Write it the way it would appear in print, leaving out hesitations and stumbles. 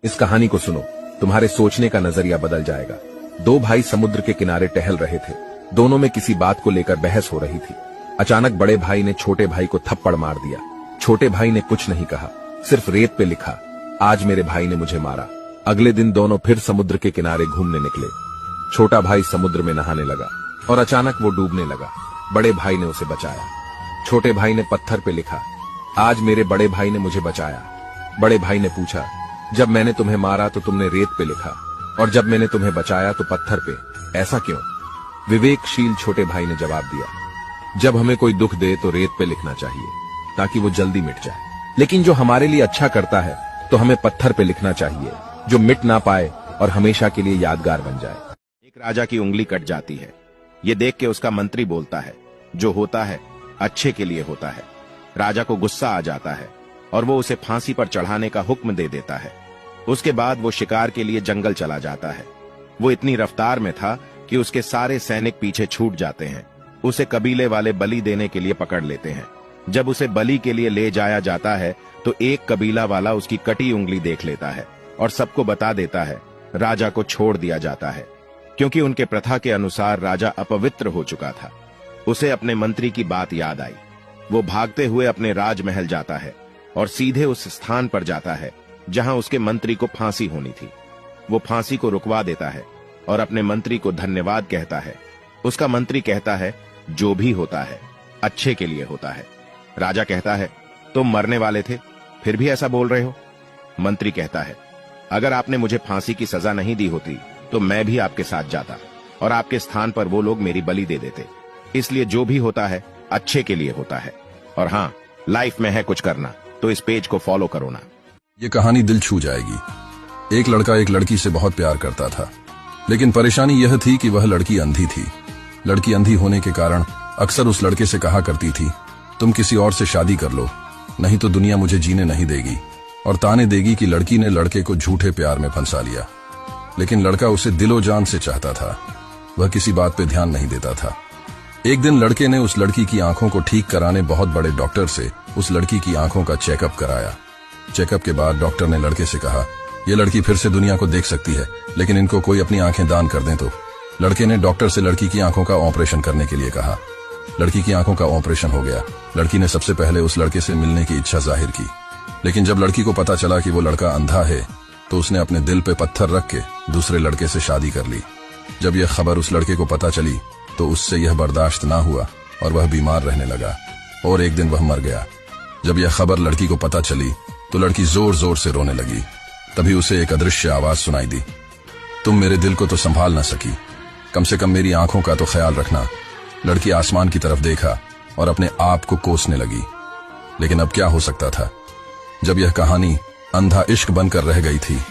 इस कहानी को सुनो, तुम्हारे सोचने का नजरिया बदल जाएगा। दो भाई समुद्र के किनारे टहल रहे थे। दोनों में किसी बात को लेकर बहस हो रही थी। अचानक बड़े भाई ने छोटे भाई को थप्पड़ मार दिया। छोटे भाई ने कुछ नहीं कहा, सिर्फ रेत पे लिखा, आज मेरे भाई ने मुझे मारा। अगले दिन दोनों फिर समुद्र के किनारे घूमने निकले। छोटा भाई समुद्र में नहाने लगा और अचानक वो डूबने लगा। बड़े भाई ने उसे बचाया। छोटे भाई ने पत्थर पे लिखा, आज मेरे बड़े भाई ने मुझे बचाया। बड़े भाई ने पूछा, जब मैंने तुम्हें मारा तो तुमने रेत पे लिखा और जब मैंने तुम्हें बचाया तो पत्थर पे, ऐसा क्यों? विवेकशील छोटे भाई ने जवाब दिया, जब हमें कोई दुख दे तो रेत पे लिखना चाहिए ताकि वो जल्दी मिट जाए, लेकिन जो हमारे लिए अच्छा करता है तो हमें पत्थर पे लिखना चाहिए, जो मिट ना पाए और हमेशा के लिए यादगार बन जाए। एक राजा की उंगली कट जाती है। ये देख के उसका मंत्री बोलता है, जो होता है अच्छे के लिए होता है। राजा को गुस्सा आ जाता है और वो उसे फांसी पर चढ़ाने का हुक्म दे देता है। उसके बाद वो शिकार के लिए जंगल चला जाता है। वो इतनी रफ्तार में था कि उसके सारे सैनिक पीछे छूट जाते हैं। उसे कबीले वाले बलि देने के लिए पकड़ लेते हैं। जब उसे बलि के लिए ले जाया जाता है तो एक कबीला वाला उसकी कटी उंगली देख लेता है और सबको बता देता है। राजा को छोड़ दिया जाता है क्योंकि उनके प्रथा के अनुसार राजा अपवित्र हो चुका था। उसे अपने मंत्री की बात याद आई। वो भागते हुए अपने राजमहल जाता है और सीधे उस स्थान पर जाता है जहां उसके मंत्री को फांसी होनी थी। वो फांसी को रुकवा देता है और अपने मंत्री को धन्यवाद कहता है। उसका मंत्री कहता है, जो भी होता है अच्छे के लिए होता है। राजा कहता है, तुम मरने वाले थे, फिर भी ऐसा बोल रहे हो? मंत्री कहता है, अगर आपने मुझे फांसी की सजा नहीं दी होती तो मैं भी आपके साथ जाता और आपके स्थान पर वो लोग मेरी बलि दे देते। इसलिए जो भी होता है अच्छे के लिए होता है। और हाँ, लाइफ में है कुछ करना तो इस पेज को फॉलो करो ना। ये कहानी दिल छू जाएगी। एक लड़का एक लड़की से बहुत प्यार करता था, लेकिन परेशानी यह थी कि वह लड़की अंधी थी। लड़की अंधी होने के कारण अक्सर उस लड़के से कहा करती थी, तुम किसी और से शादी कर लो, नहीं तो दुनिया मुझे जीने नहीं देगी, और ताने देगी कि लड़की ने लड़के को झूठे प्यार में फंसा लिया। लेकिन लड़का उसे दिलो जान से चाहता था। वह किसी बात पे ध्यान नहीं देता था। एक दिन लड़के ने उस लड़की की आंखों को ठीक कराने बहुत बड़े डॉक्टर से उस लड़की की आंखों का चेकअप कराया। चेकअप के बाद डॉक्टर ने लड़के से कहा, यह लड़की फिर से दुनिया को देख सकती है, लेकिन इनको कोई अपनी आंखें दान कर दें तो। लड़के ने डॉक्टर से लड़की की आंखों का ऑपरेशन करने के लिए कहा। लड़की की आंखों का ऑपरेशन हो गया। लड़की ने सबसे पहले उस लड़के से मिलने की इच्छा जाहिर की, लेकिन जब लड़की को पता चला कि वो लड़का अंधा है तो उसने अपने दिल पे पत्थर रख के दूसरे लड़के से शादी कर ली। जब यह खबर उस लड़के को पता चली तो उससे यह बर्दाश्त ना हुआ और वह बीमार रहने लगा और एक दिन वह मर गया। जब यह खबर लड़की को पता चली तो लड़की जोर जोर से रोने लगी। तभी उसे एक अदृश्य आवाज सुनाई दी, तुम मेरे दिल को तो संभाल ना सकी, कम से कम मेरी आंखों का तो ख्याल रखना। लड़की आसमान की तरफ देखा और अपने आप को कोसने लगी। लेकिन अब क्या हो सकता था जब यह कहानी अंधा इश्क बनकर रह गई थी।